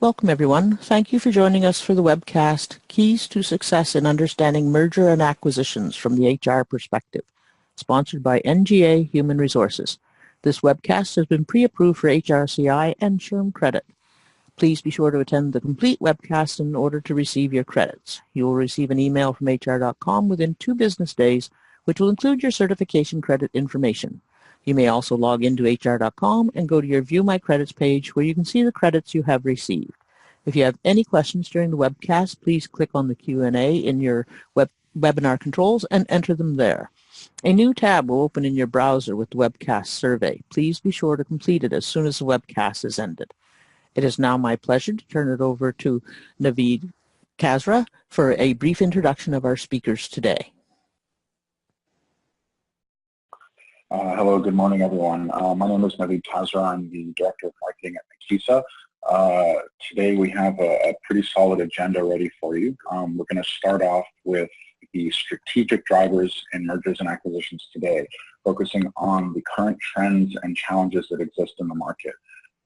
Welcome, everyone. Thank you for joining us for the webcast, Keys to Success in Understanding Merger and Acquisitions from the HR Perspective, sponsored by NGA Human Resources. This webcast has been pre-approved for HRCI and SHRM credit. Please be sure to attend the complete webcast in order to receive your credits. You will receive an email from HR.com within 2 business days, which will include your certification credit information. You may also log into HR.com and go to your View My Credits page where you can see the credits you have received. If you have any questions during the webcast, please click on the Q&A in your webinar controls and enter them there. A new tab will open in your browser with the webcast survey. Please be sure to complete it as soon as the webcast is ended. It is now my pleasure to turn it over to Naveed Kazra for a brief introduction of our speakers today. Hello, good morning, everyone. My name is Naveed Kazra. I'm the Director of Marketing at Nakisa. Today we have a pretty solid agenda ready for you. We're going to start off with the strategic drivers in mergers and acquisitions today, focusing on the current trends and challenges that exist in the market.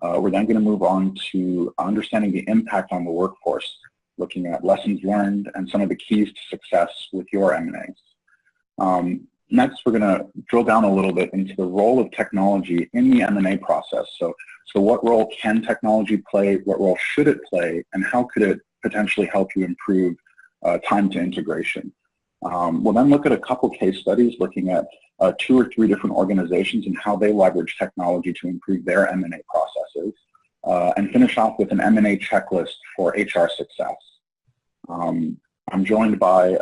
We're then going to move on to understanding the impact on the workforce, looking at lessons learned and some of the keys to success with your M&As. Next, we're going to drill down a little bit into the role of technology in the M&A process. So what role can technology play, what role should it play, and how could it potentially help you improve time to integration? We'll then look at a couple case studies looking at 2 or 3 different organizations and how they leverage technology to improve their M&A processes, and finish off with an M&A checklist for HR success. I'm joined by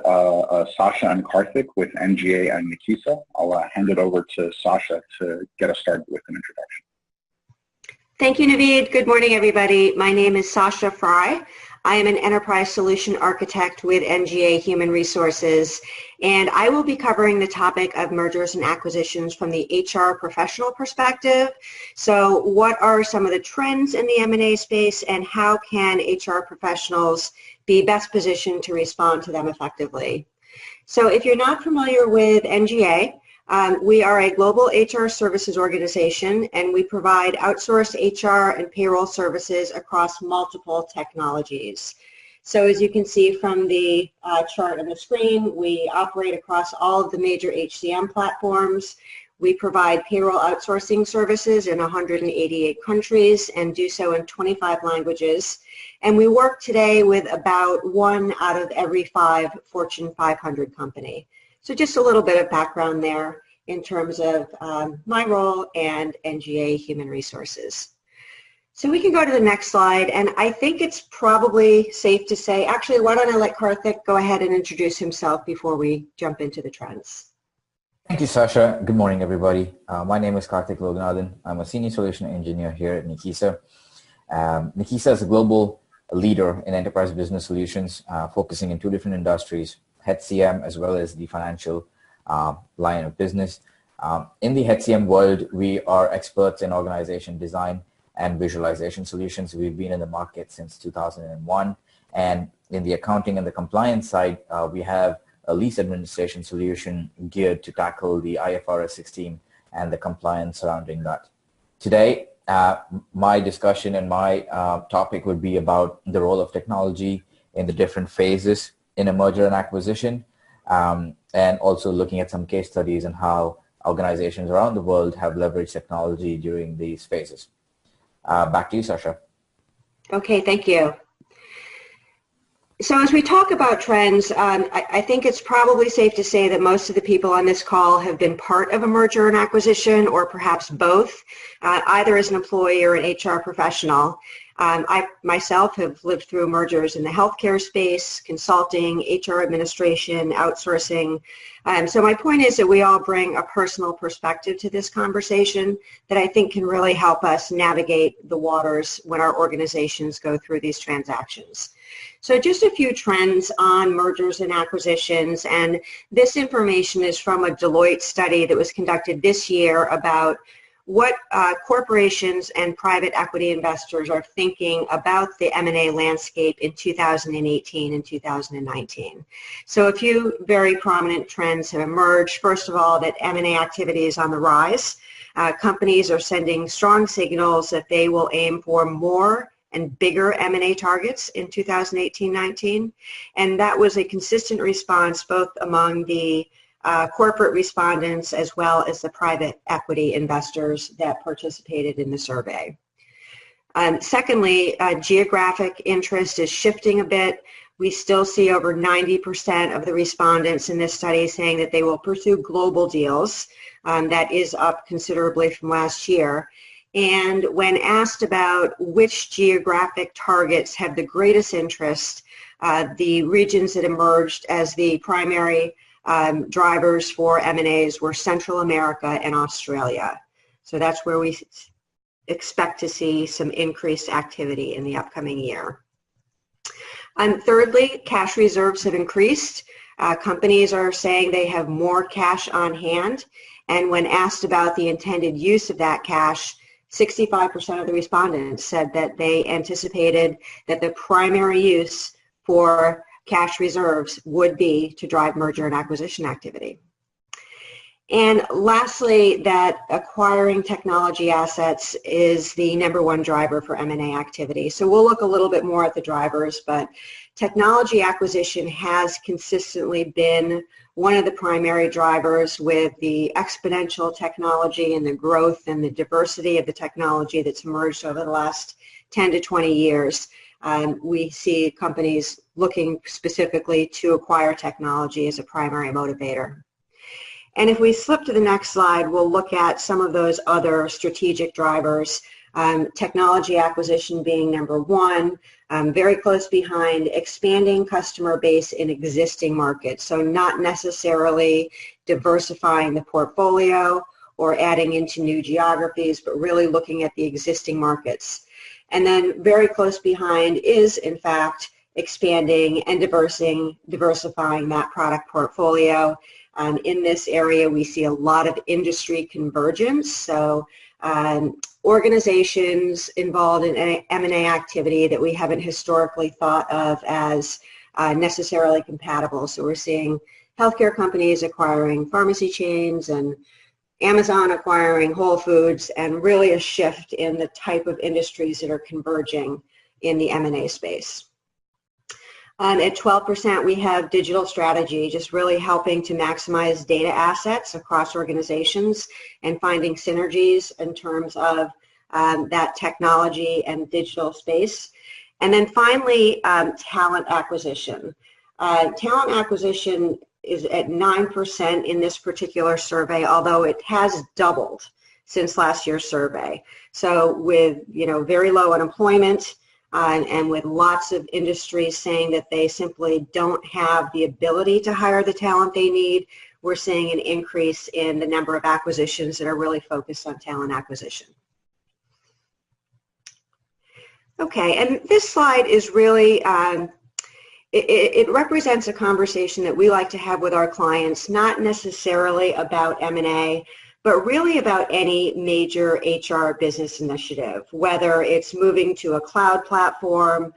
Sasha and Karthik with NGA and Nakisa. I'll hand it over to Sasha to get us started with an introduction. Thank you, Naveed. Good morning, everybody. My name is Sasha Fry. I am an Enterprise Solution Architect with NGA Human Resources, and I will be covering the topic of mergers and acquisitions from the HR professional perspective. So what are some of the trends in the M&A space, and how can HR professionals be best positioned to respond to them effectively? So if you're not familiar with NGA, we are a global HR services organization, and we provide outsourced HR and payroll services across multiple technologies. So as you can see from the chart on the screen, we operate across all of the major HCM platforms. We provide payroll outsourcing services in 188 countries and do so in 25 languages. And we work today with about 1 out of every 5 Fortune 500 company. So just a little bit of background there in terms of my role and NGA Human Resources. So we can go to the next slide, and I think it's probably safe to say, actually, why don't I let Karthik go ahead and introduce himself before we jump into the trends. Thank you, Sasha. Good morning, everybody. My name is Karthik Loganathan. I'm a Senior Solution Engineer here at Nakisa. Nakisa is a global leader in enterprise business solutions, focusing in 2 different industries, HCM as well as the financial line of business. In the HCM world, we are experts in organization design and visualization solutions. We've been in the market since 2001. And in the accounting and the compliance side, we have a lease administration solution geared to tackle the IFRS 16 and the compliance surrounding that. Today, my discussion and my topic would be about the role of technology in the different phases in a merger and acquisition, and also looking at some case studies and how organizations around the world have leveraged technology during these phases. Back to you, Sasha. Okay, thank you. So as we talk about trends, I think it's probably safe to say that most of the people on this call have been part of a merger and acquisition, or perhaps both, either as an employee or an HR professional. I myself have lived through mergers in the healthcare space, consulting, HR administration, outsourcing. So my point is that we all bring a personal perspective to this conversation that I think can really help us navigate the waters when our organizations go through these transactions. So just a few trends on mergers and acquisitions, and this information is from a Deloitte study that was conducted this year about what corporations and private equity investors are thinking about the M&A landscape in 2018 and 2019. So a few very prominent trends have emerged. First of all, that M&A activity is on the rise. Companies are sending strong signals that they will aim for more and bigger M&A targets in 2018-19, and that was a consistent response both among the corporate respondents as well as the private equity investors that participated in the survey. Secondly, geographic interest is shifting a bit. We still see over 90% of the respondents in this study saying that they will pursue global deals. That is up considerably from last year. And when asked about which geographic targets have the greatest interest, the regions that emerged as the primary drivers for M&As were Central America and Australia. So that's where we expect to see some increased activity in the upcoming year. Thirdly, cash reserves have increased. Companies are saying they have more cash on hand, and when asked about the intended use of that cash, 65% of the respondents said that they anticipated that the primary use for cash reserves would be to drive merger and acquisition activity. And lastly, that acquiring technology assets is the #1 driver for M&A activity. So we'll look a little bit more at the drivers, but technology acquisition has consistently been one of the primary drivers with the exponential technology and the growth and the diversity of the technology that's emerged over the last 10 to 20 years. We see companies looking specifically to acquire technology as a primary motivator. And if we slip to the next slide, we'll look at some of those other strategic drivers, technology acquisition being #1, very close behind expanding customer base in existing markets. So not necessarily diversifying the portfolio or adding into new geographies, but really looking at the existing markets. And then very close behind is, in fact, expanding and diversifying that product portfolio. In this area, we see a lot of industry convergence. So organizations involved in M&A activity that we haven't historically thought of as necessarily compatible. So we're seeing healthcare companies acquiring pharmacy chains and Amazon acquiring Whole Foods, and really a shift in the type of industries that are converging in the M&A space. At 12%, we have digital strategy, just really helping to maximize data assets across organizations and finding synergies in terms of that technology and digital space. And then finally, talent acquisition. Talent acquisition is at 9% in this particular survey, although it has doubled since last year's survey. So with very low unemployment, and with lots of industries saying that they simply don't have the ability to hire the talent they need, we're seeing an increase in the number of acquisitions that are really focused on talent acquisition. Okay, and this slide is really, it represents a conversation that we like to have with our clients, not necessarily about M&A, but really about any major HR business initiative, whether it's moving to a cloud platform,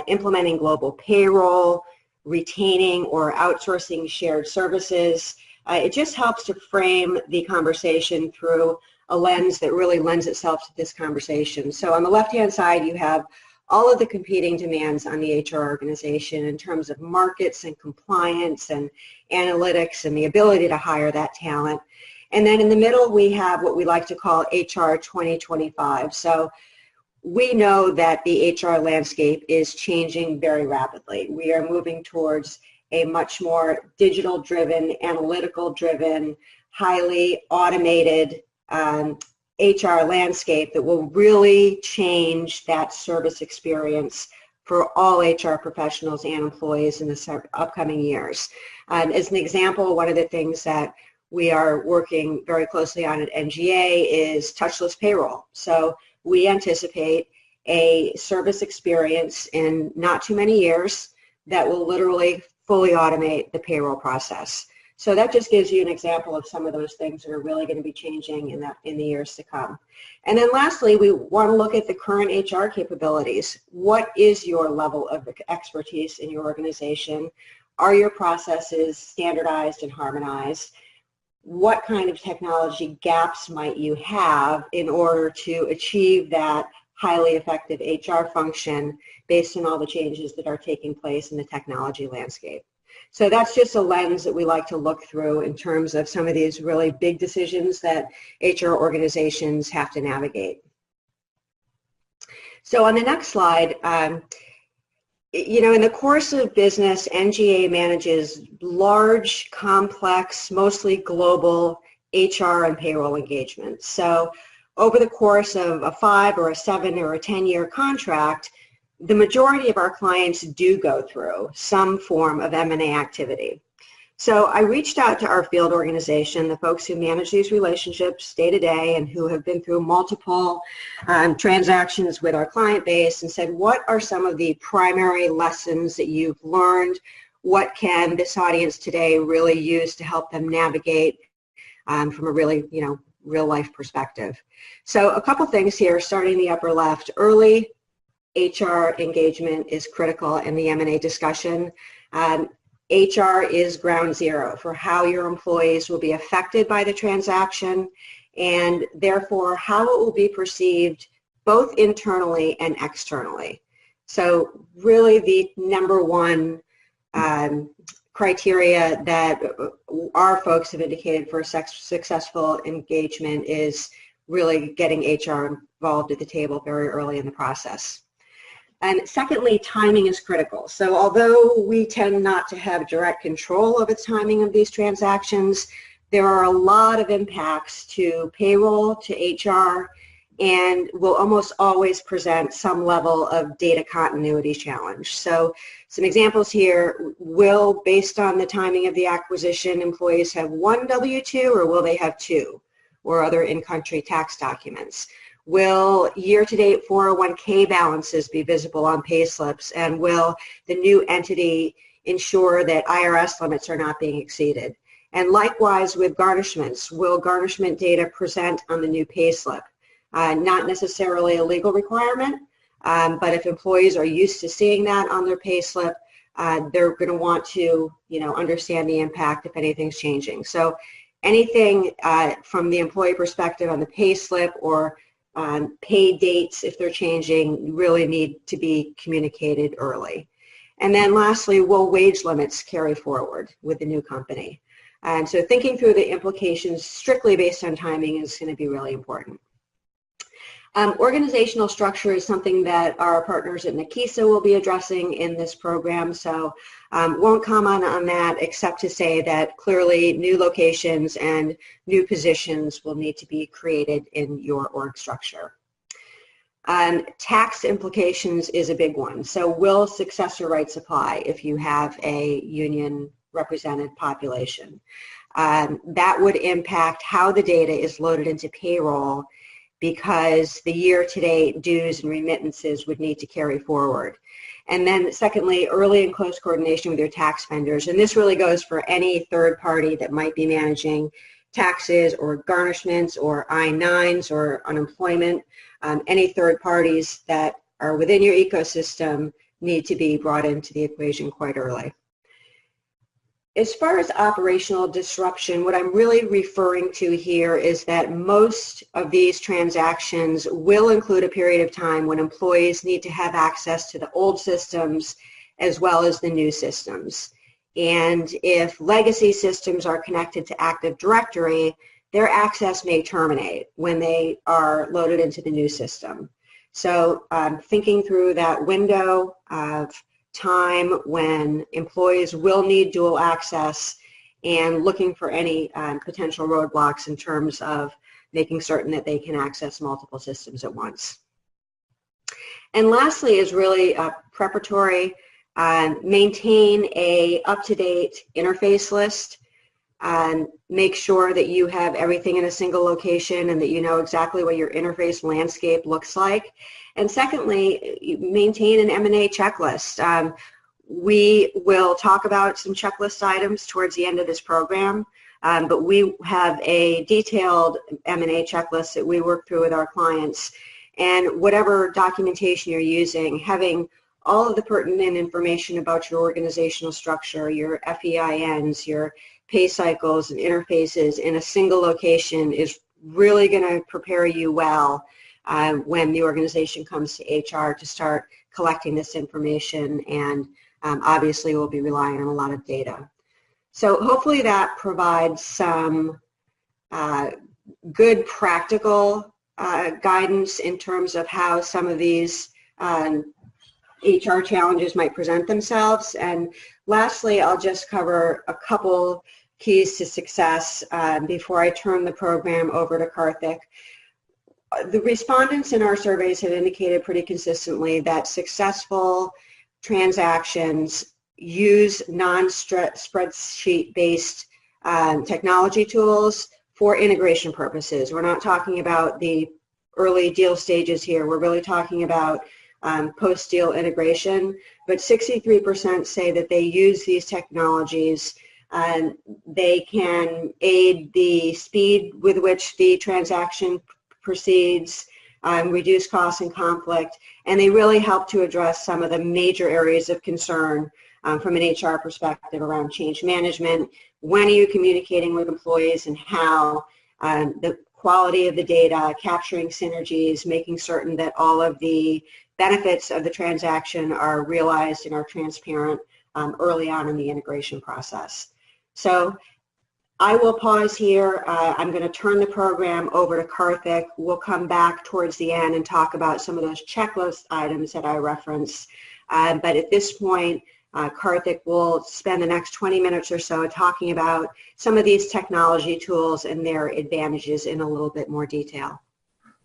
implementing global payroll, retaining or outsourcing shared services. It just helps to frame the conversation through a lens that really lends itself to this conversation. So on the left-hand side, you have all of the competing demands on the HR organization in terms of markets and compliance and analytics and the ability to hire that talent. And then in the middle, we have what we like to call HR 2025. So we know that the HR landscape is changing very rapidly. We are moving towards a much more digital-driven, analytical-driven, highly automated HR landscape that will really change that service experience for all HR professionals and employees in the upcoming years. As an example, one of the things that we are working very closely on at NGA is touchless payroll. So we anticipate a service experience in not too many years that will literally fully automate the payroll process. So that just gives you an example of some of those things that are really going to be changing in the years to come. And then lastly, we want to look at the current HR capabilities. What is your level of expertise in your organization? Are your processes standardized and harmonized? What kind of technology gaps might you have in order to achieve that highly effective HR function based on all the changes that are taking place in the technology landscape. So that's just a lens that we like to look through in terms of some of these really big decisions that HR organizations have to navigate. So on the next slide, you know, in the course of business, NGA manages large, complex, mostly global HR and payroll engagements. So over the course of a 5 or a 7 or a 10-year contract, the majority of our clients do go through some form of M&A activity. So I reached out to our field organization, the folks who manage these relationships day to day and who have been through multiple transactions with our client base, and said, what are some of the primary lessons that you've learned? What can this audience today really use to help them navigate from a really, you know, real life perspective? So a couple things here, starting in the upper left. Early HR engagement is critical in the M&A discussion. HR is ground zero for how your employees will be affected by the transaction, and therefore how it will be perceived both internally and externally. So really the number one criteria that our folks have indicated for a successful engagement is really getting HR involved at the table very early in the process. And secondly, timing is critical. So although we tend not to have direct control over the timing of these transactions, there are a lot of impacts to payroll, to HR, and will almost always present some level of data continuity challenge. So some examples here: will, based on the timing of the acquisition, employees have one W-2 or will they have two, or other in-country tax documents? Will year-to-date 401k balances be visible on pay slips, and will the new entity ensure that IRS limits are not being exceeded? And likewise with garnishments, will garnishment data present on the new pay slip? Not necessarily a legal requirement, but if employees are used to seeing that on their pay slip, they're going to want to, you know, understand the impact if anything's changing. So anything from the employee perspective on the pay slip or pay dates, if they're changing, really need to be communicated early. And then lastly, will wage limits carry forward with the new company? And so thinking through the implications strictly based on timing is going to be really important. Organizational structure is something that our partners at Nakisa will be addressing in this program, so won't comment on that except to say that clearly new locations and new positions will need to be created in your org structure. Tax implications is a big one. So will successor rights apply if you have a union represented population? That would impact how the data is loaded into payroll, because the year-to-date dues and remittances would need to carry forward. And then secondly, early and close coordination with your tax vendors. And this really goes for any third party that might be managing taxes or garnishments or I-9s or unemployment. Any third parties that are within your ecosystem need to be brought into the equation quite early. As far as operational disruption, what I'm really referring to here is that most of these transactions will include a period of time when employees need to have access to the old systems as well as the new systems. And if legacy systems are connected to Active Directory, their access may terminate when they are loaded into the new system. So thinking through that window of time when employees will need dual access and looking for any potential roadblocks in terms of making certain that they can access multiple systems at once. And lastly is really preparatory. Maintain a up-to-date interface list. Make sure that you have everything in a single location and that you know exactly what your interface landscape looks like. And secondly, maintain an M&A checklist. We will talk about some checklist items towards the end of this program, but we have a detailed M&A checklist that we work through with our clients. And whatever documentation you're using, having all of the pertinent information about your organizational structure, your FEINs, your pay cycles and interfaces in a single location is really going to prepare you well when the organization comes to HR to start collecting this information, and obviously we'll be relying on a lot of data. So hopefully that provides some good practical guidance in terms of how some of these HR challenges might present themselves. And lastly, I'll just cover a couple keys to success before I turn the program over to Karthik. The respondents in our surveys have indicated pretty consistently that successful transactions use non-spreadsheet-based technology tools for integration purposes. We're not talking about the early deal stages here. We're really talking about post-deal integration. But 63% say that they use these technologies and they can aid the speed with which the transaction proceeds, reduce costs and conflict, and they really help to address some of the major areas of concern from an HR perspective around change management. When are you communicating with employees and how? The quality of the data, capturing synergies, making certain that all of the benefits of the transaction are realized and are transparent early on in the integration process. So I will pause here. I'm going to turn the program over to Karthik. We'll come back towards the end and talk about some of those checklist items that I referenced. But at this point, Karthik will spend the next 20 minutes or so talking about some of these technology tools and their advantages in a little bit more detail.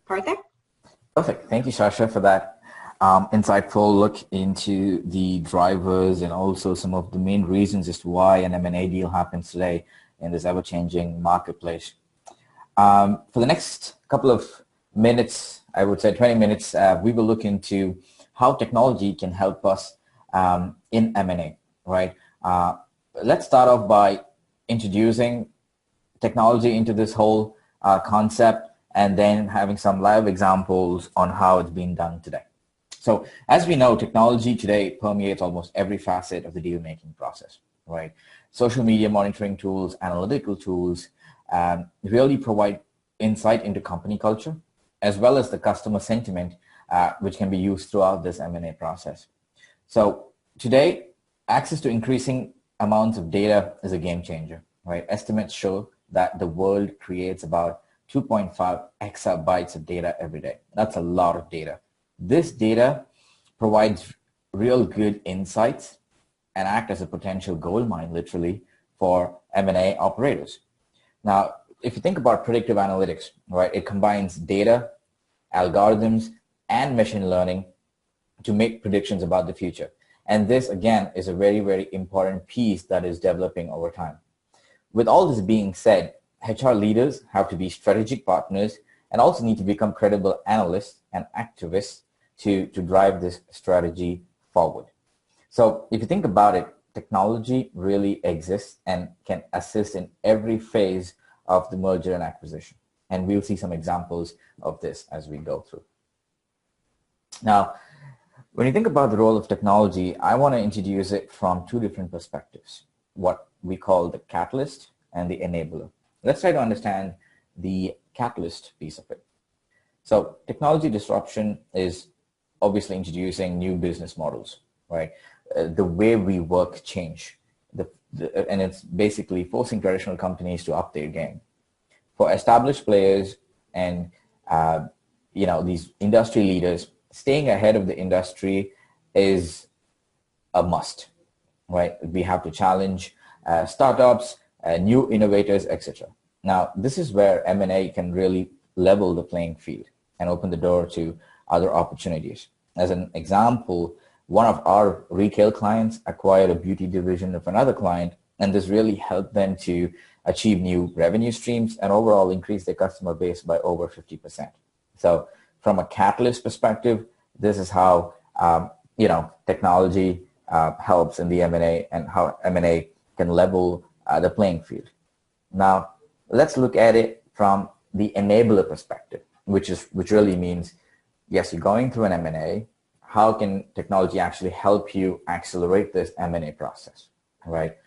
Karthik? Perfect. Thank you, Sasha, for that insightful look into the drivers and also some of the main reasons as to why an M&A deal happens today in this ever-changing marketplace. For the next couple of minutes, I would say 20 minutes, we will look into how technology can help us in M&A, right? Let's start off by introducing technology into this whole concept and then having some live examples on how it's being done today. So as we know, technology today permeates almost every facet of the deal-making process, right? Social media monitoring tools, analytical tools really provide insight into company culture, as well as the customer sentiment, which can be used throughout this M&A process. So today, access to increasing amounts of data is a game changer, right? Estimates show that the world creates about 2.5 exabytes of data every day. That's a lot of data. This data provides real good insights and act as a potential gold mine, literally, for M&A operators. Now, if you think about predictive analytics, right, it combines data, algorithms, and machine learning to make predictions about the future. And this, again, is a very, very important piece that is developing over time. With all this being said, HR leaders have to be strategic partners and also need to become credible analysts and activists to drive this strategy forward. So if you think about it, technology really exists and can assist in every phase of the merger and acquisition. And we'll see some examples of this as we go through. Now, when you think about the role of technology, I want to introduce it from two different perspectives, what we call the catalyst and the enabler. Let's try to understand the catalyst piece of it. So technology disruption is obviously introducing new business models, right? The way we work change, and it's basically forcing traditional companies to up their game. For established players and these industry leaders, staying ahead of the industry is a must, right? We have to challenge startups, new innovators, etc. Now, this is where M&A can really level the playing field and open the door to other opportunities. As an example, one of our retail clients acquired a beauty division of another client, and this really helped them to achieve new revenue streams and overall increase their customer base by over 50%. So from a catalyst perspective, this is how technology helps in the M&A and how M&A can level the playing field. Now, let's look at it from the enabler perspective, which really means, yes, you're going through an M&A. How can technology actually help you accelerate this M&A process, right?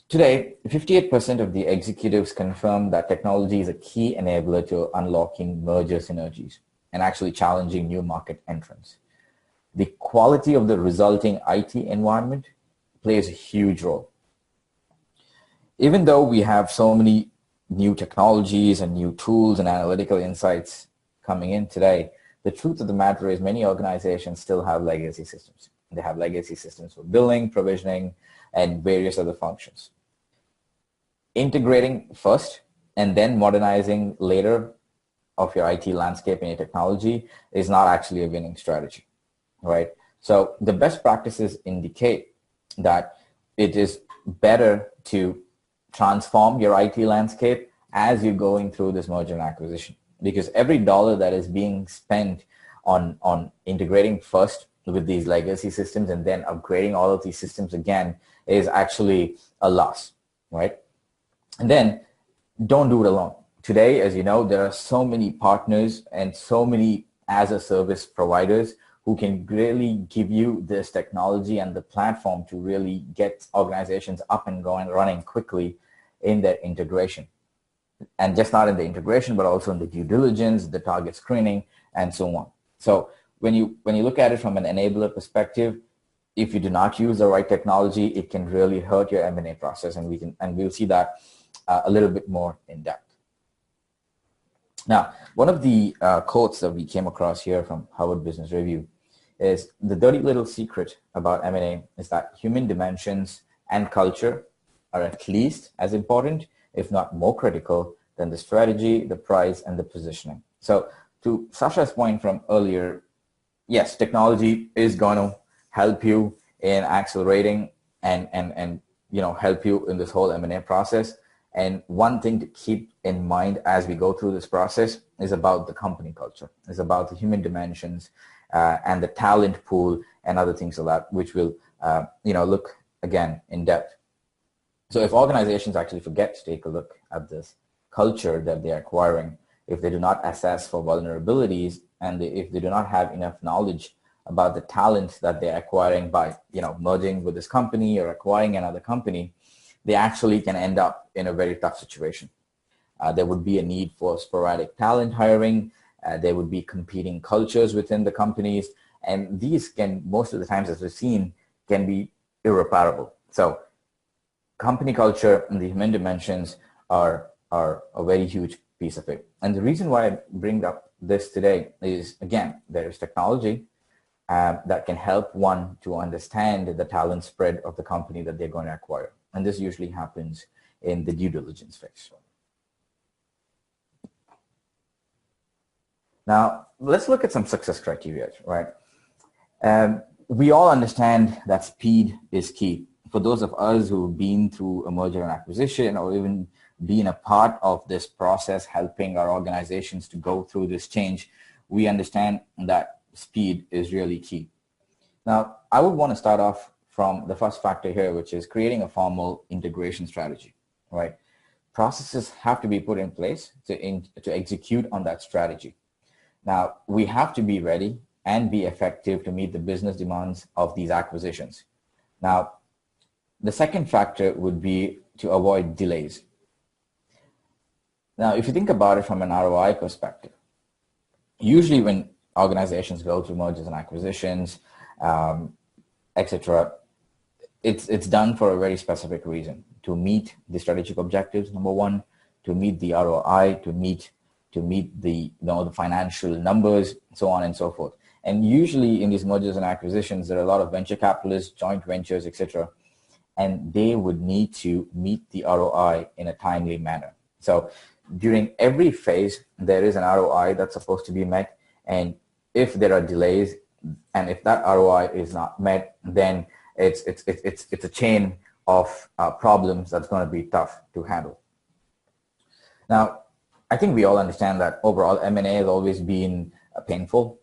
Today, 58% of the executives confirm that technology is a key enabler to unlocking merger synergies. and actually challenging new market entrants. The quality of the resulting IT environment plays a huge role. Even though we have so many new technologies and new tools and analytical insights coming in today, the truth of the matter is many organizations still have legacy systems. They have legacy systems for billing, provisioning, and various other functions. Integrating first and then modernizing later of your IT landscape and your technology is not actually a winning strategy, right? So the best practices indicate that it is better to transform your IT landscape as you're going through this merger and acquisition, because every dollar that is being spent on integrating first with these legacy systems and then upgrading all of these systems again is actually a loss, right? And then don't do it alone. Today, as you know, there are so many partners and so many as-a-service providers who can really give you this technology and the platform to really get organizations up and going, running quickly in their integration. And just not in the integration, but also in the due diligence, the target screening, and so on. So when you look at it from an enabler perspective, if you do not use the right technology, it can really hurt your M&A process, and we'll see that a little bit more in depth. Now, one of the quotes that we came across here from Harvard Business Review is the dirty little secret about M&A is that human dimensions and culture are at least as important, if not more critical, than the strategy, the price, and the positioning. So to Sasha's point from earlier, yes, technology is going to help you in accelerating and help you in this whole M&A process. And one thing to keep in mind as we go through this process is about the company culture. It's about the human dimensions and the talent pool and other things like that, which will look again in depth. So if organizations actually forget to take a look at this culture that they're acquiring, if they do not assess for vulnerabilities, and if they do not have enough knowledge about the talent that they're acquiring by merging with this company or acquiring another company, they actually can end up in a very tough situation. There would be a need for sporadic talent hiring. There would be competing cultures within the companies, and these can, most of the times as we've seen, can be irreparable. So company culture and the human dimensions are a very huge piece of it. And the reason why I bring up this today is, again, there is technology that can help one to understand the talent spread of the company that they're going to acquire. And this usually happens in the due diligence phase. Now, let's look at some success criteria, right? We all understand that speed is key. For those of us who've been through a merger and acquisition or even been a part of this process, helping our organizations to go through this change, we understand that speed is really key. Now, I would want to start off from the first factor here, which is creating a formal integration strategy, right? Processes have to be put in place to execute on that strategy. Now, we have to be ready and be effective to meet the business demands of these acquisitions. Now, the second factor would be to avoid delays. Now, if you think about it from an ROI perspective, usually when organizations go through mergers and acquisitions, etc., it's done for a very specific reason: to meet the strategic objectives, number one, to meet the ROI, to meet the the financial numbers, so on and so forth. And usually in these mergers and acquisitions, there are a lot of venture capitalists, joint ventures, etc., and they would need to meet the ROI in a timely manner. So during every phase, there is an ROI that's supposed to be met, and if there are delays, and if that ROI is not met, then it's a chain of problems that's going to be tough to handle. Now, I think we all understand that overall M&A has always been painful,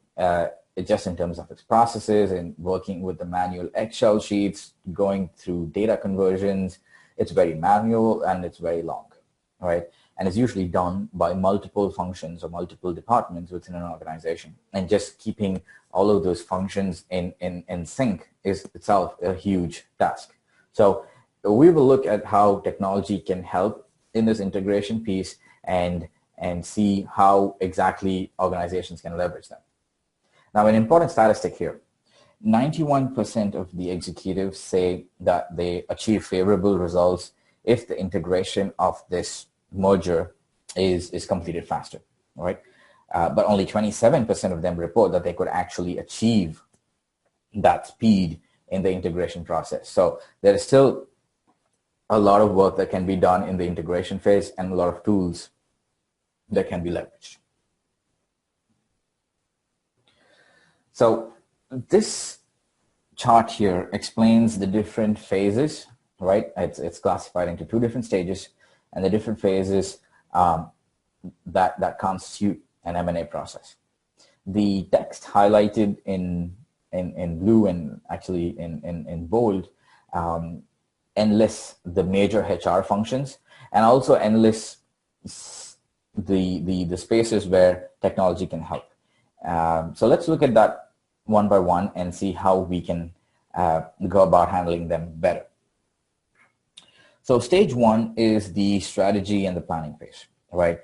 just in terms of its processes and working with the manual Excel sheets, going through data conversions. It's very manual and it's very long, right? And it's usually done by multiple functions or multiple departments within an organization. And just keeping all of those functions in sync is itself a huge task. So we will look at how technology can help in this integration piece and and see how exactly organizations can leverage them. Now, an important statistic here, 91% of the executives say that they achieve favorable results if the integration of this merger is completed faster, right? But only 27% of them report that they could actually achieve that speed in the integration process. So there is still a lot of work that can be done in the integration phase and a lot of tools that can be leveraged. So this chart here explains the different phases, right? It's classified into two different stages and the different phases that constitute an M&A process. The text highlighted in blue and actually in bold enlists the major HR functions and also enlists the spaces where technology can help. So let's look at that one by one and see how we can go about handling them better. So stage one is the strategy and the planning phase, right?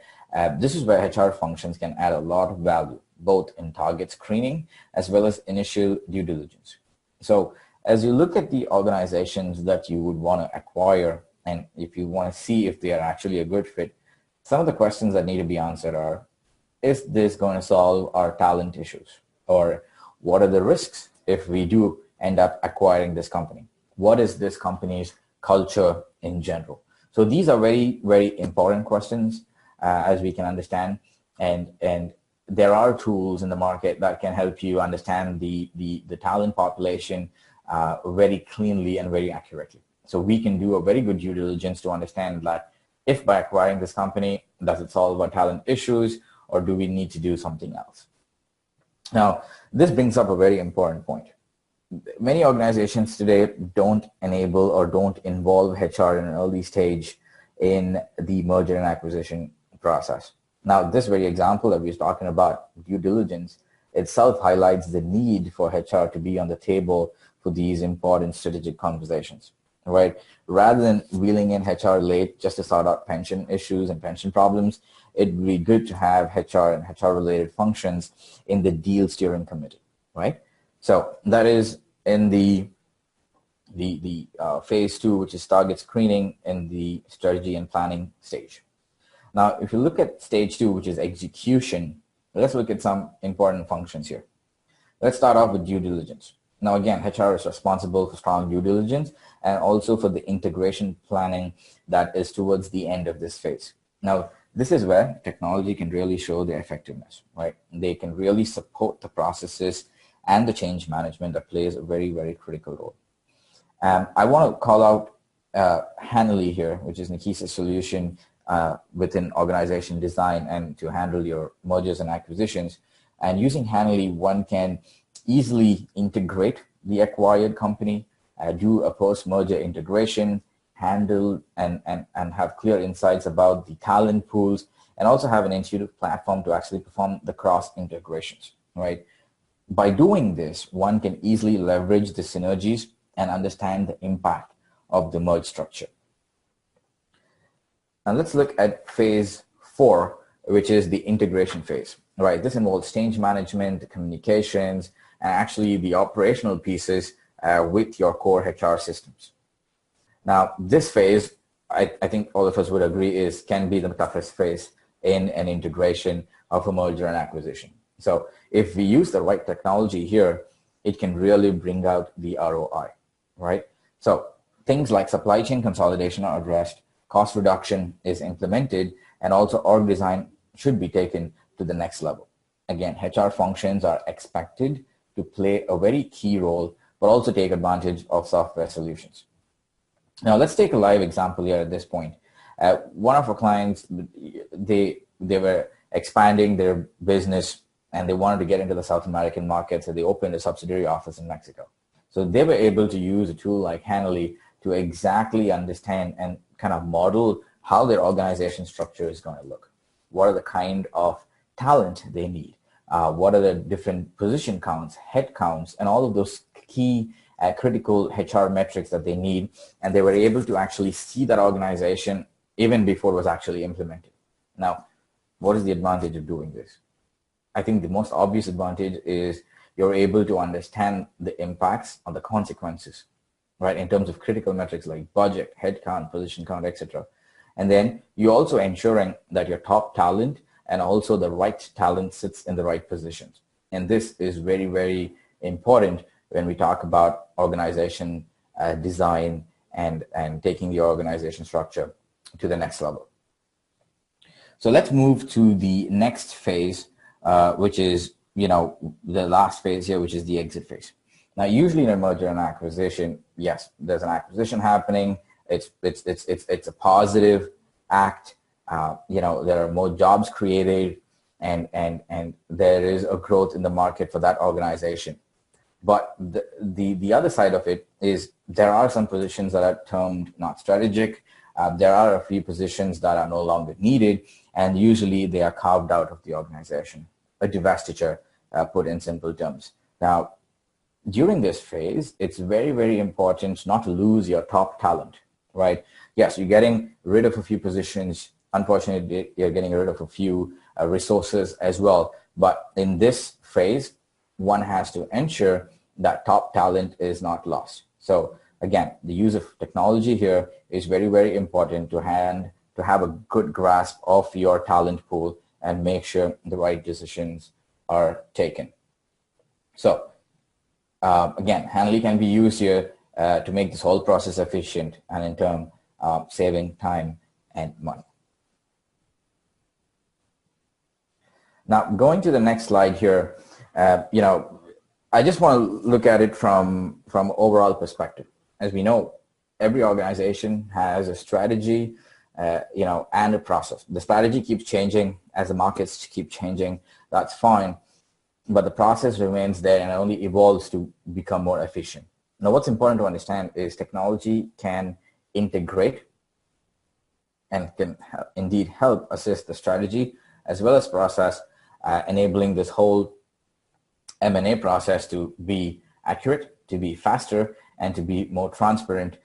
This is where HR functions can add a lot of value, both in target screening as well as initial due diligence. So as you look at the organizations that you would want to acquire, and if you want to see if they are actually a good fit, some of the questions that need to be answered are, is this going to solve our talent issues? Or what are the risks if we do end up acquiring this company? What is this company's culture in general? So these are very, very important questions as we can understand. And there are tools in the market that can help you understand the talent population very cleanly and very accurately. So we can do a very good due diligence to understand that if by acquiring this company, does it solve our talent issues, or do we need to do something else? Now, this brings up a very important point. Many organizations today don't enable or don't involve HR in an early stage in the merger and acquisition process. Now, this very example that we were talking about, due diligence, itself highlights the need for HR to be on the table for these important strategic conversations, right? Rather than wheeling in HR late just to sort out pension issues and pension problems, it would be good to have HR and HR-related functions in the deal steering committee, right? So that is in the phase two, which is target screening in the strategy and planning stage. Now, if you look at stage two, which is execution, let's look at some important functions here. Let's start off with due diligence. Now, again, HR is responsible for strong due diligence and also for the integration planning that is towards the end of this phase. Now, this is where technology can really show their effectiveness, right? They can really support the processes and the change management that plays a very, very critical role. I want to call out Hanelly here, which is Nakisa's solution within organization design and to handle your mergers and acquisitions. And using Hanelly, one can easily integrate the acquired company, do a post-merger integration, handle and have clear insights about the talent pools, and also have an intuitive platform to actually perform the cross integrations, right? By doing this, one can easily leverage the synergies and understand the impact of the merge structure. Now let's look at phase four, which is the integration phase, right? This involves change management, the communications, and actually the operational pieces with your core HR systems. Now, this phase, I think all of us would agree, can be the toughest phase in an integration of a merger and acquisition. So if we use the right technology here, it can really bring out the ROI, right? So things like supply chain consolidation are addressed, cost reduction is implemented, and also org design should be taken to the next level. Again, HR functions are expected to play a very key role, but also take advantage of software solutions. Now, let's take a live example here at this point. One of our clients, they were expanding their business and they wanted to get into the South American market, so they opened a subsidiary office in Mexico. So they were able to use a tool like Hanelly to exactly understand and kind of model how their organization structure is going to look. What are the kind of talent they need? What are the different position counts, head counts, and all of those key critical HR metrics that they need, and they were able to actually see that organization even before it was actually implemented. Now, What is the advantage of doing this? I think the most obvious advantage is you're able to understand the impacts on the consequences, right, in terms of critical metrics like budget, headcount, position count, etc. And then you're also ensuring that your top talent and also the right talent sits in the right positions. And this is very, very important when we talk about organization design and taking the organization structure to the next level. So let's move to the next phase, which is, the last phase here, which is the exit phase. Now, usually in a merger and acquisition, yes, there's an acquisition happening. It's a positive act. There are more jobs created, and there is a growth in the market for that organization. But the other side of it is there are some positions that are termed not strategic. There are a few positions that are no longer needed, and usually they are carved out of the organization, a divestiture, put in simple terms. Now, during this phase, it's very, very important not to lose your top talent, right? Yes, you're getting rid of a few positions. Unfortunately, you're getting rid of a few resources as well. But in this phase, one has to ensure that top talent is not lost. So again, the use of technology here is very, very important to have a good grasp of your talent pool and make sure the right decisions are taken. So again, Hanelly can be used here to make this whole process efficient and in turn saving time and money. Now, going to the next slide here, I just want to look at it from overall perspective. As we know, every organization has a strategy, and a process. The strategy keeps changing as the markets keep changing. That's fine, but the process remains there and only evolves to become more efficient. Now, what's important to understand is technology can integrate and can indeed help assist the strategy as well as process, enabling this whole M&A process to be accurate, to be faster, and to be more transparent,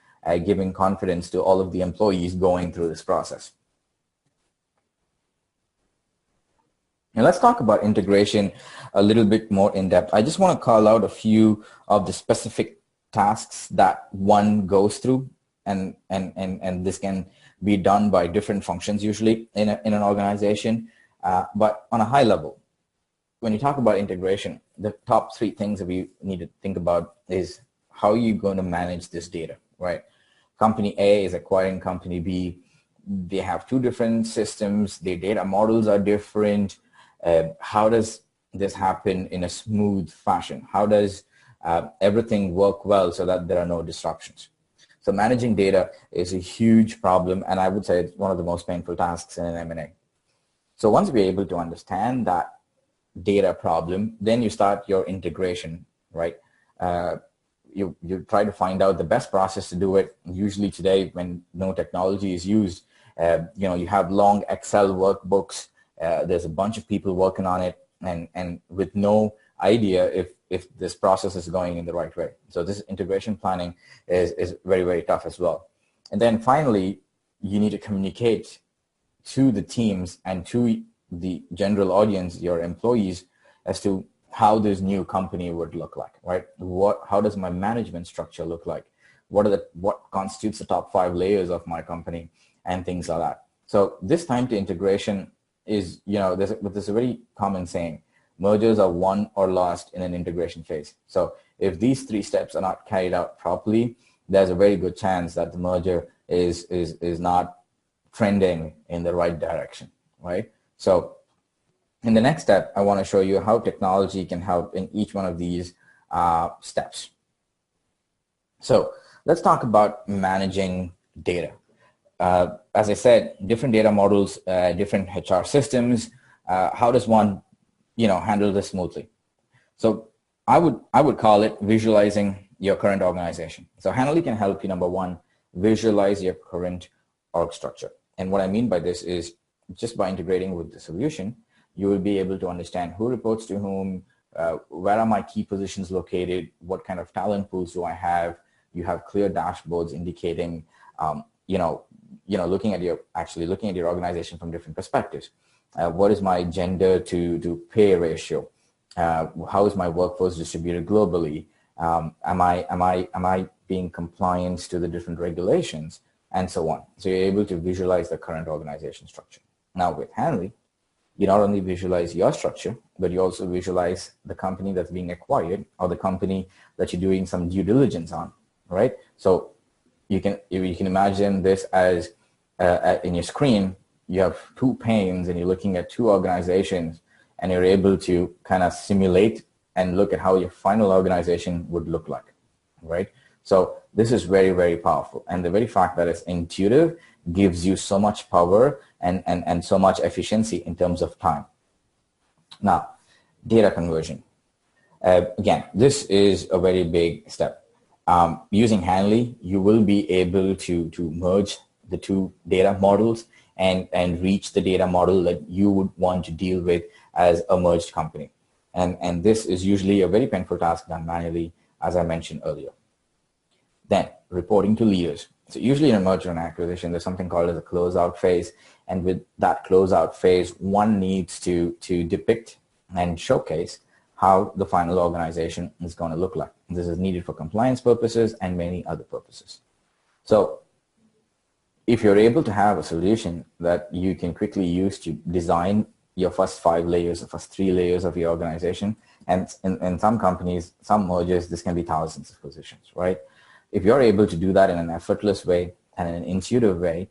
giving confidence to all of the employees going through this process. Now let's talk about integration a little bit more in depth. I just want to call out a few of the specific tasks that one goes through, and this can be done by different functions usually in an organization. But on a high level, when you talk about integration, the top three things that we need to think about is how are you going to manage this data, right? Company A is acquiring company B. They have two different systems. Their data models are different. How does this happen in a smooth fashion? How does everything work well so that there are no disruptions? So managing data is a huge problem, and I would say it's one of the most painful tasks in an M&A. So once we're able to understand that data problem, then you start your integration, right? You try to find out the best process to do it. Usually today, when no technology is used, you have long Excel workbooks. There's a bunch of people working on it, and with no idea if this process is going in the right way. So this integration planning is very, very tough as well. And then finally, you need to communicate to the teams and to the general audience, your employees, as to how this new company would look like, right? How does my management structure look like? What constitutes the top 5 layers of my company, and things like that. So this time to integration is, there's a very common saying: mergers are won or lost in an integration phase. So if these 3 steps are not carried out properly, there's a very good chance that the merger is not trending in the right direction, right? So in the next step, I want to show you how technology can help in each one of these steps. So let's talk about managing data. As I said, different data models, different HR systems. How does one, handle this smoothly? So I would call it visualizing your current organization. So Hanelly can help you, number one, visualize your current org structure. And what I mean by this is just by integrating with the solution, you will be able to understand who reports to whom, where are my key positions located, what kind of talent pools do I have. You have clear dashboards indicating, looking at your organization from different perspectives. What is my gender to pay ratio? How is my workforce distributed globally? Am I being compliant to the different regulations, and so on? So you're able to visualize the current organization structure. Now with Hanelly, you not only visualize your structure, but you also visualize the company that's being acquired or the company that you're doing some due diligence on, right? So you can imagine this as in your screen, you have two panes and you're looking at two organizations, and you're able to kind of simulate and look at how your final organization would look like, right? So this is very, very powerful. And the very fact that it's intuitive gives you so much power and so much efficiency in terms of time. Now, data conversion. Again, this is a very big step. Using Hanelly, you will be able to merge the two data models and reach the data model that you would want to deal with as a merged company. And this is usually a very painful task done manually, as I mentioned earlier. Then, reporting to leaders. So usually in a merger and acquisition, there's something called as a closeout phase. And with that closeout phase, one needs to depict and showcase how the final organization is going to look like. This is needed for compliance purposes and many other purposes. So if you're able to have a solution that you can quickly use to design your first 5 layers, the first 3 layers of your organization, and in some companies, some mergers, this can be thousands of positions, right? If you're able to do that in an effortless way and in an intuitive way,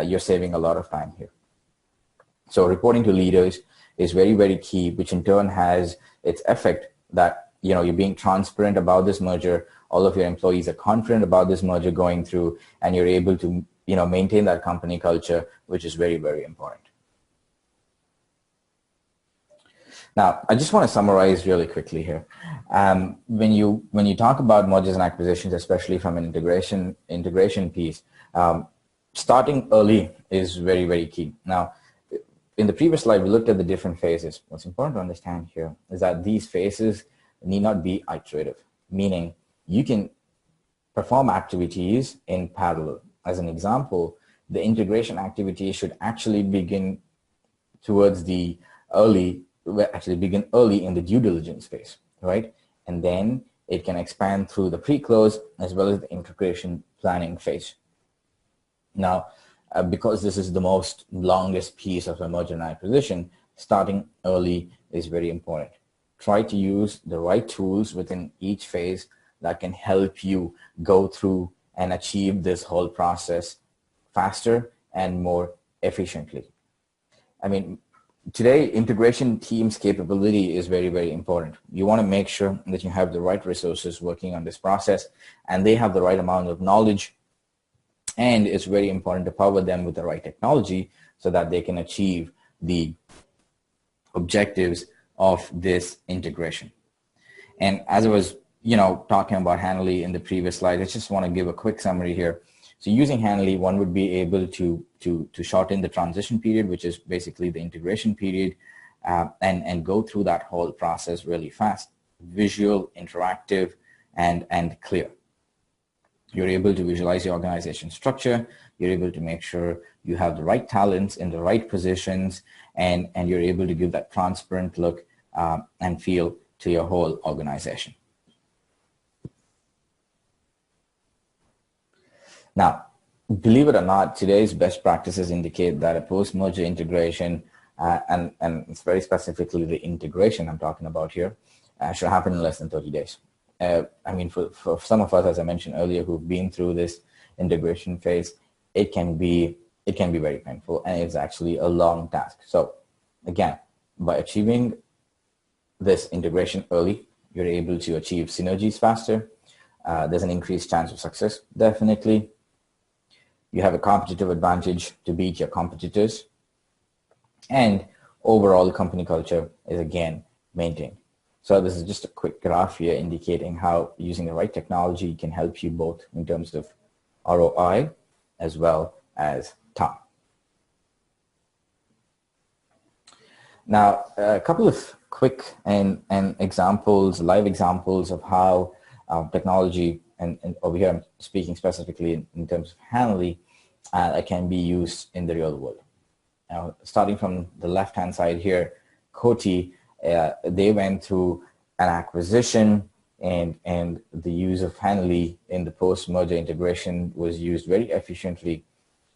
you're saving a lot of time here. So reporting to leaders is very, very key, which in turn has its effect that, you know, you're being transparent about this merger. All of your employees are confident about this merger going through, and you're able to, you know, maintain that company culture, which is very, very important. Now, I just want to summarize really quickly here. When you talk about mergers and acquisitions, especially from an integration piece, starting early is very, very key. Now, in the previous slide, we looked at the different phases. What's important to understand here is that these phases need not be iterative, meaning you can perform activities in parallel. As an example, the integration activity should actually begin towards the early in the due diligence phase, right? And then it can expand through the pre-close as well as the integration planning phase. Now, because this is the most longest piece of a merger and acquisition, starting early is very important. Try to use the right tools within each phase that can help you go through and achieve this whole process faster and more efficiently. I mean, today, integration team's capability is very, very important. You want to make sure that you have the right resources working on this process and they have the right amount of knowledge, and it's very important to power them with the right technology so that they can achieve the objectives of this integration. And as I was, talking about Hanelly in the previous slide, I just want to give a quick summary here. So using Hanelly, one would be able to shorten the transition period, which is basically the integration period, and go through that whole process really fast, visual, interactive, and clear. You're able to visualize your organization structure. You're able to make sure you have the right talents in the right positions, and you're able to give that transparent look and feel to your whole organization. Now, believe it or not, today's best practices indicate that a post-merger integration, and it's very specifically the integration I'm talking about here, should happen in less than 30 days. I mean, for some of us, as I mentioned earlier, who've been through this integration phase, it can be very painful, and it's actually a long task. So again, by achieving this integration early, you're able to achieve synergies faster. There's an increased chance of success, definitely. You have a competitive advantage to beat your competitors. And overall, the company culture is again maintained. So this is just a quick graph here indicating how using the right technology can help you both in terms of ROI as well as time. Now, a couple of quick and examples, live examples of how technology, and over here I'm speaking specifically in terms of Hanelly, that can be used in the real world. starting from the left-hand side here, Coty, they went through an acquisition, and the use of Hanelly in the post-merger integration was used very efficiently.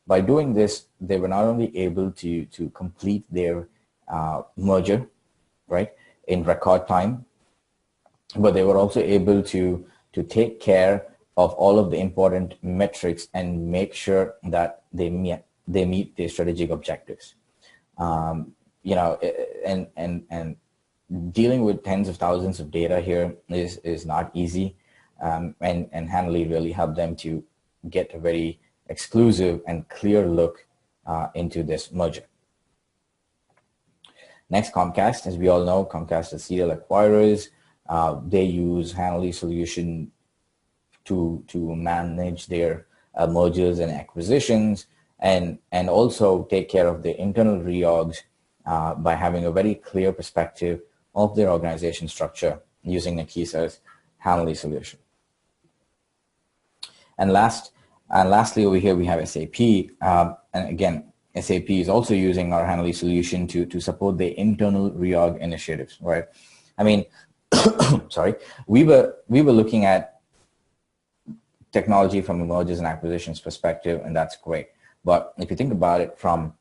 By doing this, they were not only able to complete their merger, right, in record time, but they were also able to take care of all of the important metrics and make sure that they meet their strategic objectives. You know, and dealing with tens of thousands of data here is not easy, and Hanelly really helped them to get a very exclusive and clear look into this merger. Next, Comcast. As we all know, Comcast is serial acquirers. They use Hanelly solution to manage their mergers and acquisitions, and also take care of their internal reorgs by having a very clear perspective of their organization structure using Nakisa's Hanelly solution. And lastly, over here we have SAP, and again, SAP is also using our Hanelly solution to support their internal reorg initiatives, right? I mean, sorry, we were looking at technology from a mergers and acquisitions perspective, and that's great. But if you think about it from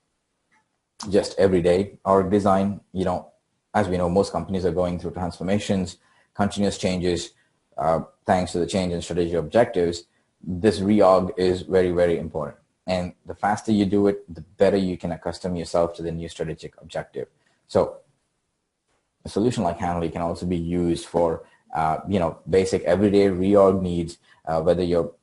just everyday org design, you know, as we know, most companies are going through transformations, continuous changes, thanks to the change in strategic objectives. This reorg is very, very important. And the faster you do it, the better you can accustom yourself to the new strategic objective. So a solution like Hanelly can also be used for, you know, basic everyday reorg needs, whether you're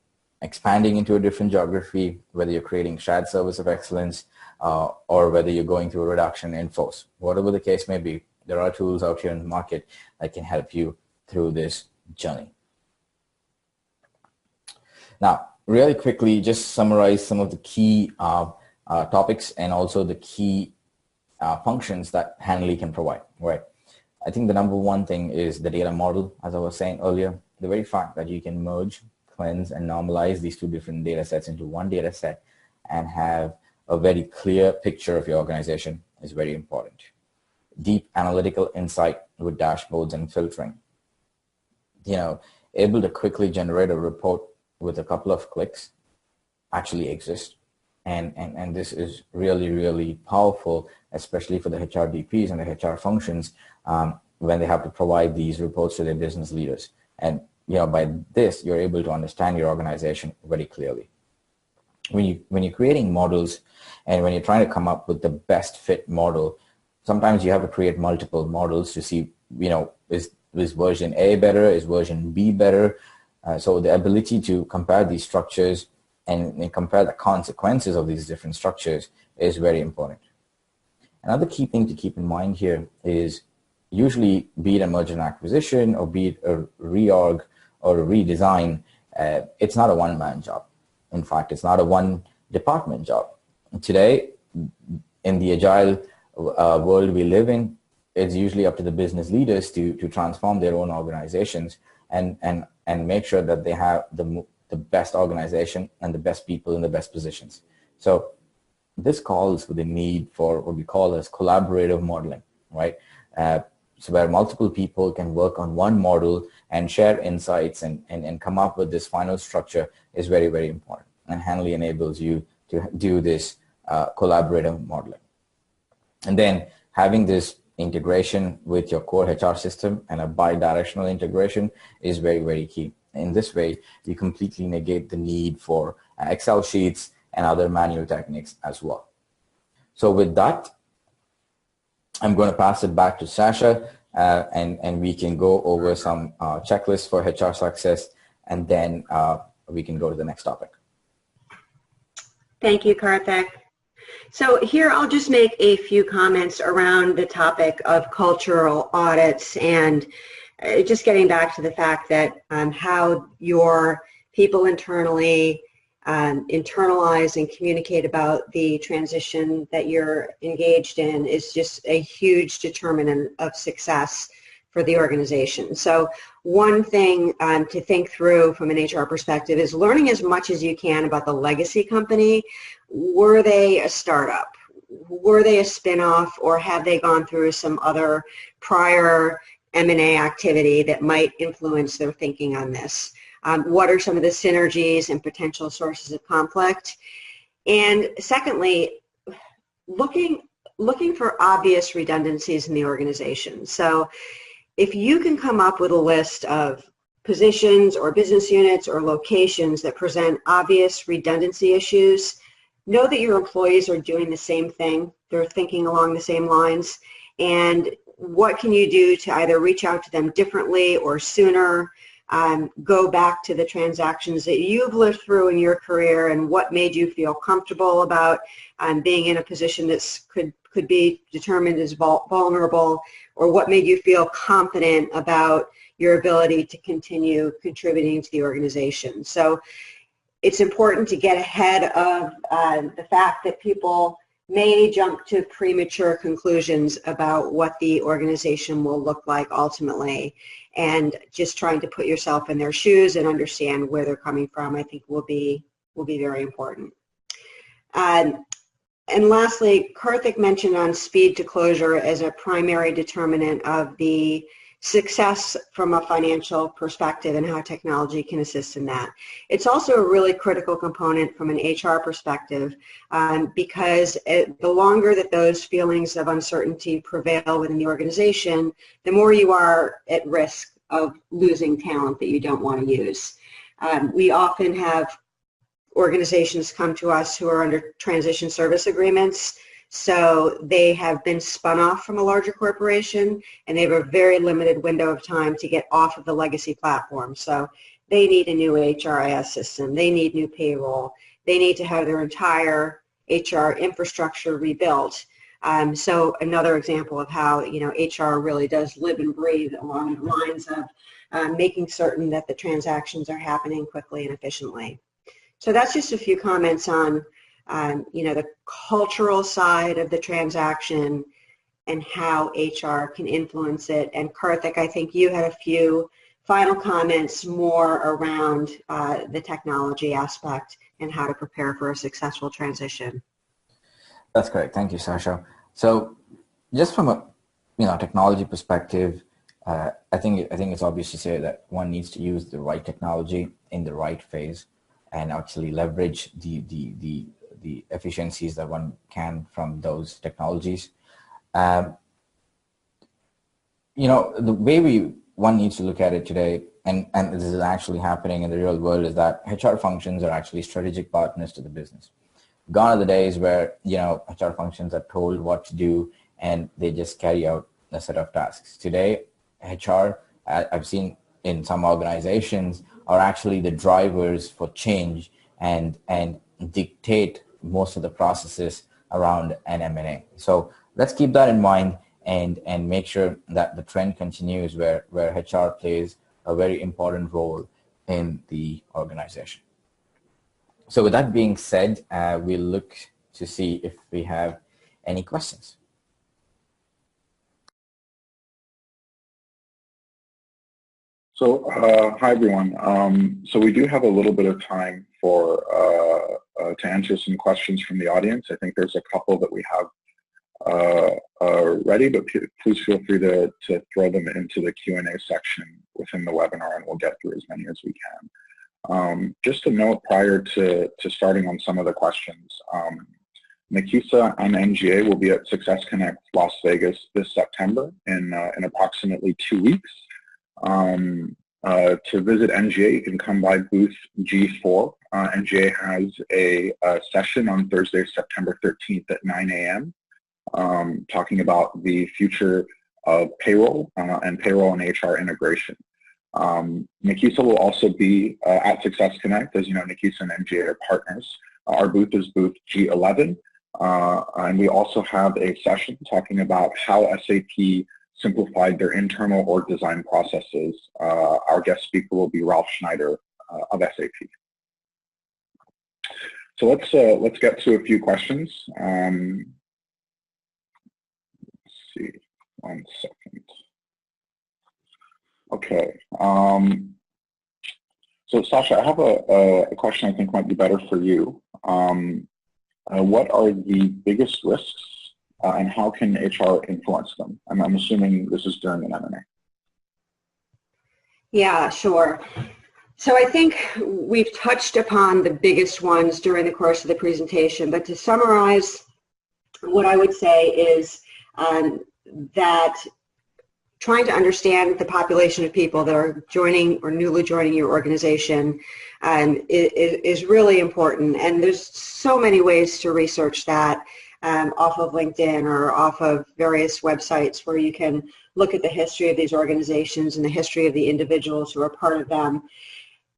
expanding into a different geography, whether you're creating shared service of excellence, or whether you're going through a reduction in force. Whatever the case may be, there are tools out here in the market that can help you through this journey. Now, really quickly, just summarize some of the key topics and also the key functions that Hanelly can provide, right? I think the number one thing is the data model, as I was saying earlier. The very fact that you can merge, cleanse, and normalize these two different data sets into one data set and have a very clear picture of your organization is very important. Deep analytical insight with dashboards and filtering. You know, able to quickly generate a report with a couple of clicks actually exists. And this is really, really powerful, especially for the HRBPs and the HR functions when they have to provide these reports to their business leaders. And you know, by this, you're able to understand your organization very clearly. When you're creating models and when you're trying to come up with the best fit model, sometimes you have to create multiple models to see, you know, is version A better? Is version B better? So the ability to compare these structures and compare the consequences of these different structures is very important. Another key thing to keep in mind here is usually, be it a merger and acquisition or be it a reorg or a redesign, it's not a one-man job. In fact, it's not a one-department job. Today, in the agile world we live in, it's usually up to the business leaders to transform their own organizations and make sure that they have the best organization and the best people in the best positions. So this calls for the need for what we call as collaborative modeling, right? So where multiple people can work on one model and share insights and come up with this final structure is very, very important. And Hanelly enables you to do this collaborative modeling. And then having this integration with your core HR system and a bi-directional integration is very, very key. In this way, you completely negate the need for Excel sheets and other manual techniques as well. So with that, I'm going to pass it back to Sasha, and we can go over some checklists for HR success, and then we can go to the next topic. Thank you, Karthik. So here I'll just make a few comments around the topic of cultural audits, and just getting back to the fact that how your people internally internalize and communicate about the transition that you're engaged in is just a huge determinant of success for the organization. So one thing to think through from an HR perspective is learning as much as you can about the legacy company. Were they a startup? were they a spinoff, or have they gone through some other prior M&A activity that might influence their thinking on this? What are some of the synergies and potential sources of conflict? And secondly, looking for obvious redundancies in the organization. So if you can come up with a list of positions or business units or locations that present obvious redundancy issues, know that your employees are doing the same thing. They're thinking along the same lines. And what can you do to either reach out to them differently or sooner? Go back to the transactions that you've lived through in your career and what made you feel comfortable about being in a position that could be determined as vulnerable, or what made you feel confident about your ability to continue contributing to the organization. So it's important to get ahead of the fact that people may jump to premature conclusions about what the organization will look like ultimately, and just trying to put yourself in their shoes and understand where they're coming from, I think will be very important. And lastly, Karthik mentioned on speed to closure as a primary determinant of the success from a financial perspective and how technology can assist in that. It's also a really critical component from an HR perspective because the longer that those feelings of uncertainty prevail within the organization, the more you are at risk of losing talent that you don't want to use. We often have organizations come to us who are under transition service agreements. So they have been spun off from a larger corporation, and they have a very limited window of time to get off of the legacy platform. So they need a new HRIS system. They need new payroll. They need to have their entire HR infrastructure rebuilt. So another example of how HR really does live and breathe along the lines of making certain that the transactions are happening quickly and efficiently. So that's just a few comments on the cultural side of the transaction and how HR can influence it. And Karthik, I think you had a few final comments more around the technology aspect and how to prepare for a successful transition. That's correct. Thank you, Sasha. So just from a technology perspective, I think it's obvious to say that one needs to use the right technology in the right phase and actually leverage the efficiencies that one can from those technologies. The way one needs to look at it today, and this is actually happening in the real world, is that HR functions are actually strategic partners to the business. Gone are the days where HR functions are told what to do and they just carry out a set of tasks. Today, HR, I've seen in some organizations, are actually the drivers for change and dictate most of the processes around an M&A. So let's keep that in mind and make sure that the trend continues where HR plays a very important role in the organization. So with that being said, we'll look to see if we have any questions. So, hi everyone. So we do have a little bit of time for to answer some questions from the audience. I think there's a couple that we have ready, but please feel free to throw them into the Q&A section within the webinar, and we'll get through as many as we can. Just a note prior to starting on some of the questions. Nakisa and NGA will be at Success Connect Las Vegas this September in approximately 2 weeks. To visit NGA, you can come by booth G4. NGA has a session on Thursday, September 13th at 9 a.m. Talking about the future of payroll and payroll and HR integration. Nakisa will also be at Success Connect. As you know, Nakisa and NGA are partners. Our booth is booth G11. And we also have a session talking about how SAP simplified their internal org design processes. Our guest speaker will be Ralph Schneider of SAP. So let's get to a few questions. Let's see, 1 second. Okay. So Sasha, I have a question I think might be better for you. what are the biggest risks and how can HR influence them? I'm assuming this is during an M&A. Yeah, sure. So I think we've touched upon the biggest ones during the course of the presentation, but to summarize, what I would say is that trying to understand the population of people that are joining or newly joining your organization is really important. And there's so many ways to research that off of LinkedIn or off of various websites where you can look at the history of these organizations and the history of the individuals who are part of them,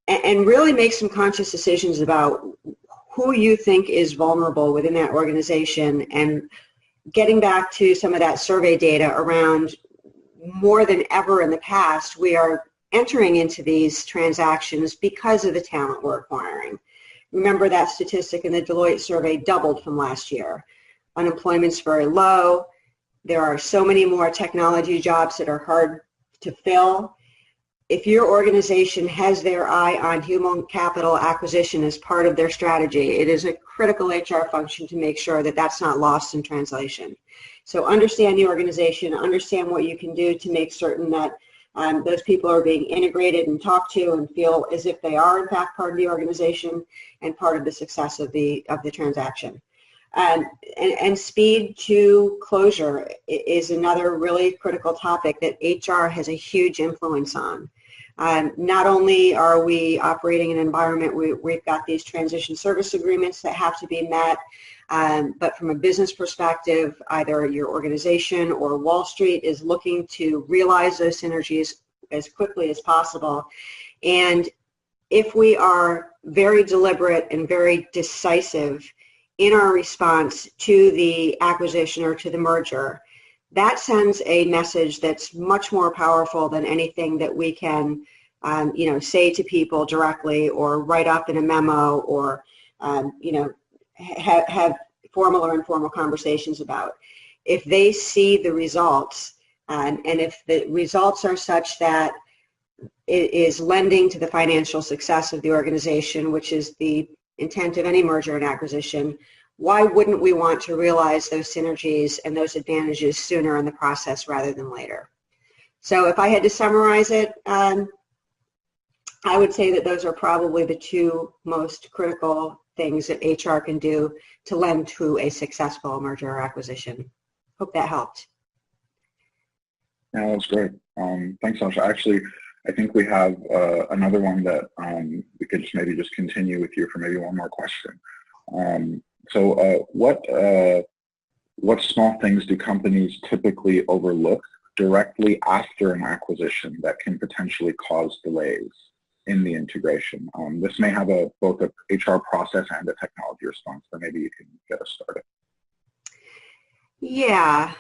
and really make some conscious decisions about who you think is vulnerable within that organization, and getting back to some of that survey data around more than ever in the past, we are entering into these transactions because of the talent we're acquiring. Remember that statistic in the Deloitte survey doubled from last year. Unemployment's very low. There are so many more technology jobs that are hard to fill. If your organization has their eye on human capital acquisition as part of their strategy, it is a critical HR function to make sure that that's not lost in translation. So understand the organization, understand what you can do to make certain that those people are being integrated and talked to and feel as if they are in fact part of the organization and part of the success of the transaction. And speed to closure is another really critical topic that HR has a huge influence on. Not only are we operating in an environment where we've got these transition service agreements that have to be met, but from a business perspective, either your organization or Wall Street is looking to realize those synergies as quickly as possible. And if we are very deliberate and very decisive in our response to the acquisition or to the merger, that sends a message that's much more powerful than anything that we can say to people directly or write up in a memo or have formal or informal conversations about. If they see the results and if the results are such that it is lending to the financial success of the organization, which is the intent of any merger and acquisition, why wouldn't we want to realize those synergies and those advantages sooner in the process rather than later? So if I had to summarize it, I would say that those are probably the two most critical things that HR can do to lend to a successful merger or acquisition. Hope that helped. Yeah, that's great. Thanks, Sasha. Actually, I think we have another one that we could just continue with you for maybe one more question. So what small things do companies typically overlook directly after an acquisition that can potentially cause delays in the integration? This may have both a HR process and a technology response, but maybe you can get us started. Yeah.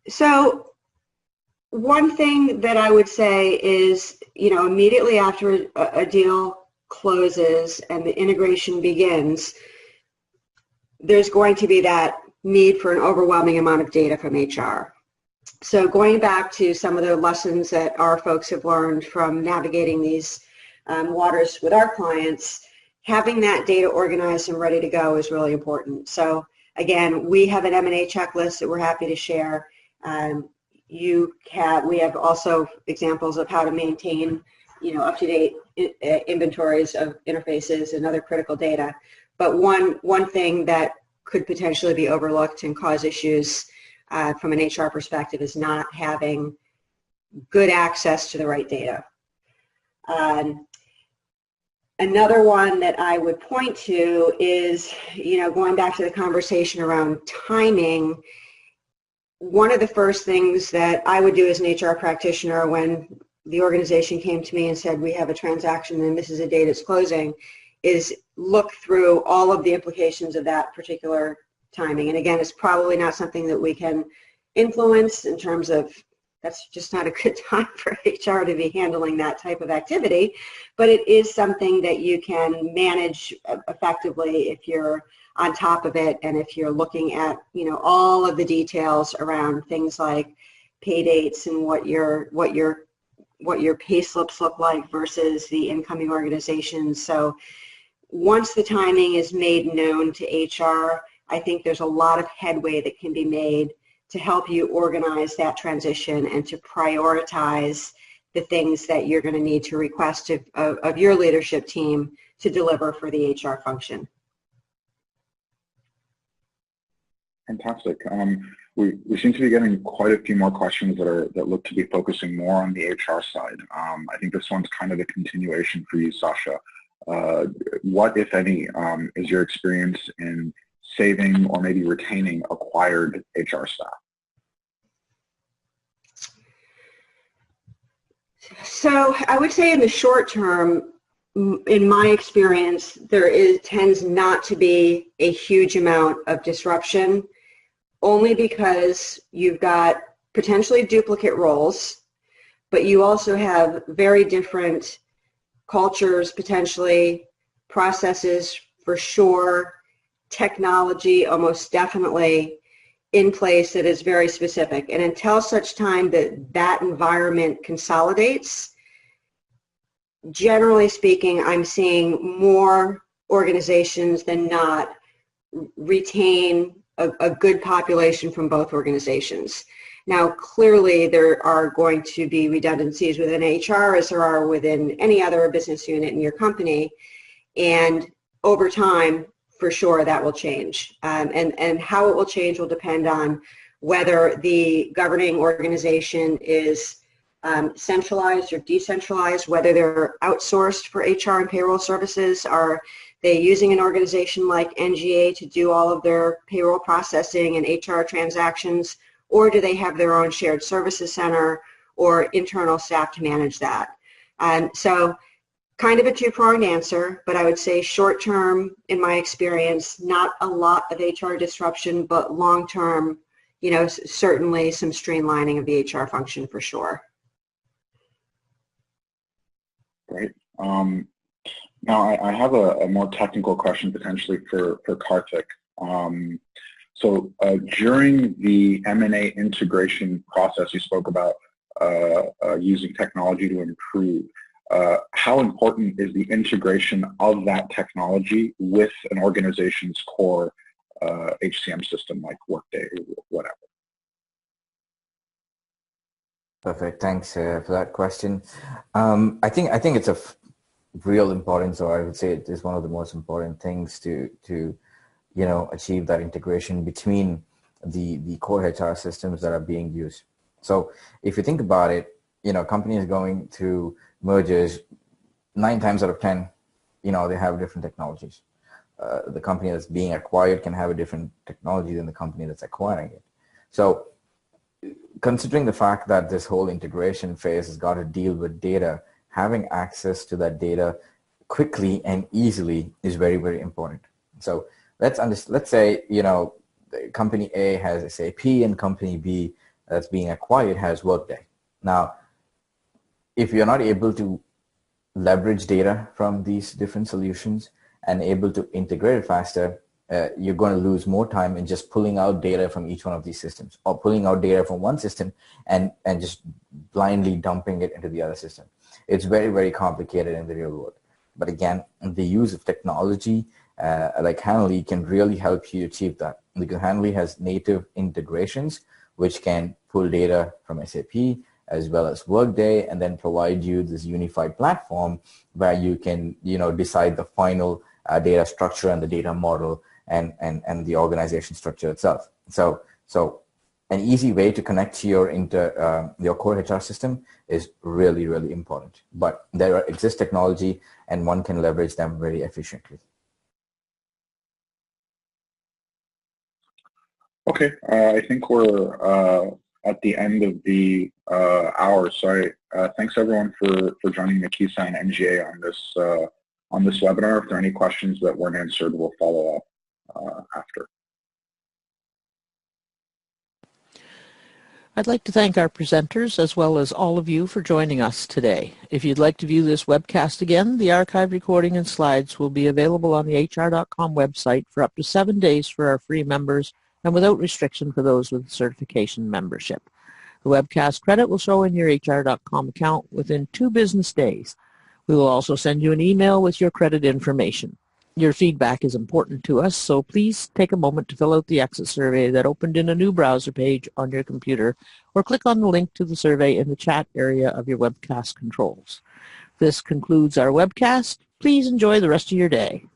So one thing that I would say is, immediately after a deal closes and the integration begins, there's going to be that need for an overwhelming amount of data from HR. So going back to some of the lessons that our folks have learned from navigating these waters with our clients, having that data organized and ready to go is really important. So again, we have an M&A checklist that we're happy to share. We have also examples of how to maintain up-to-date inventories of interfaces and other critical data. But one thing that could potentially be overlooked and cause issues from an HR perspective is not having good access to the right data. Another one that I would point to is, going back to the conversation around timing, one of the first things that I would do as an HR practitioner when the organization came to me and said, we have a transaction and this is a date it's closing, is look through all of the implications of that particular timing. And again, it's probably not something that we can influence in terms of, that's just not a good time for HR to be handling that type of activity, but it is something that you can manage effectively if you're on top of it and if you're looking at, all of the details around things like pay dates and what your pay slips look like versus the incoming organization. So once the timing is made known to HR, I think there's a lot of headway that can be made to help you organize that transition and to prioritize the things that you're going to need to request of your leadership team to deliver for the HR function. Fantastic. We seem to be getting quite a few more questions that look to be focusing more on the HR side. I think this one's kind of a continuation for you, Sasha. What, if any, is your experience in saving or maybe retaining acquired HR staff? So I would say in the short term, in my experience, tends not to be a huge amount of disruption, only because you've got potentially duplicate roles, but you also have very different cultures, potentially, processes for sure, technology almost definitely in place that is very specific. And until such time that that environment consolidates, generally speaking, I'm seeing more organizations than not retain a good population from both organizations. Now, clearly, there are going to be redundancies within HR as there are within any other business unit in your company. And over time, for sure, that will change. And how it will change will depend on whether the governing organization is centralized or decentralized, whether they're outsourced for HR and payroll services. Are they using an organization like NGA to do all of their payroll processing and HR transactions, or do they have their own shared services center or internal staff to manage that? So kind of a two-pronged answer, but I would say short term, in my experience, not a lot of HR disruption, but long term, you know, certainly some streamlining of the HR function for sure. Great. Now I have a more technical question potentially for Kartik. So during the M&A integration process, you spoke about using technology to improve. How important is the integration of that technology with an organization's core HCM system like Workday or whatever? Perfect. Thanks for that question. I think it's of real importance, or I would say it is one of the most important things to achieve that integration between the core HR systems that are being used. So if you think about it, companies going through mergers, 9 times out of 10, they have different technologies. The company that's being acquired can have a different technology than the company that's acquiring it. So considering the fact that this whole integration phase has got to deal with data, having access to that data quickly and easily is very, very important. So let's say, company A has SAP and company B that's being acquired has Workday. Now, if you're not able to leverage data from these different solutions and able to integrate it faster, you're going to lose more time in just pulling out data from each one of these systems, or pulling out data from one system and just blindly dumping it into the other system. It's very, very complicated in the real world. But again, the use of technology like Hanelly can really help you achieve that, because Hanelly has native integrations which can pull data from SAP as well as Workday, and then provide you this unified platform where you can decide the final data structure and the data model and the organization structure itself. So an easy way to connect to your core HR system is really, really important. But there exists technology, and one can leverage them very efficiently. Okay, I think we're at the end of the hour. So thanks everyone for joining Nakisa and NGA on this webinar. If there are any questions that weren't answered, we'll follow up after. I'd like to thank our presenters as well as all of you for joining us today. If you'd like to view this webcast again, the archived recording and slides will be available on the hr.com website for up to 7 days for our free members and without restriction for those with certification membership. The webcast credit will show in your hr.com account within 2 business days. We will also send you an email with your credit information. Your feedback is important to us, so please take a moment to fill out the exit survey that opened in a new browser page on your computer, or click on the link to the survey in the chat area of your webcast controls. This concludes our webcast. Please enjoy the rest of your day.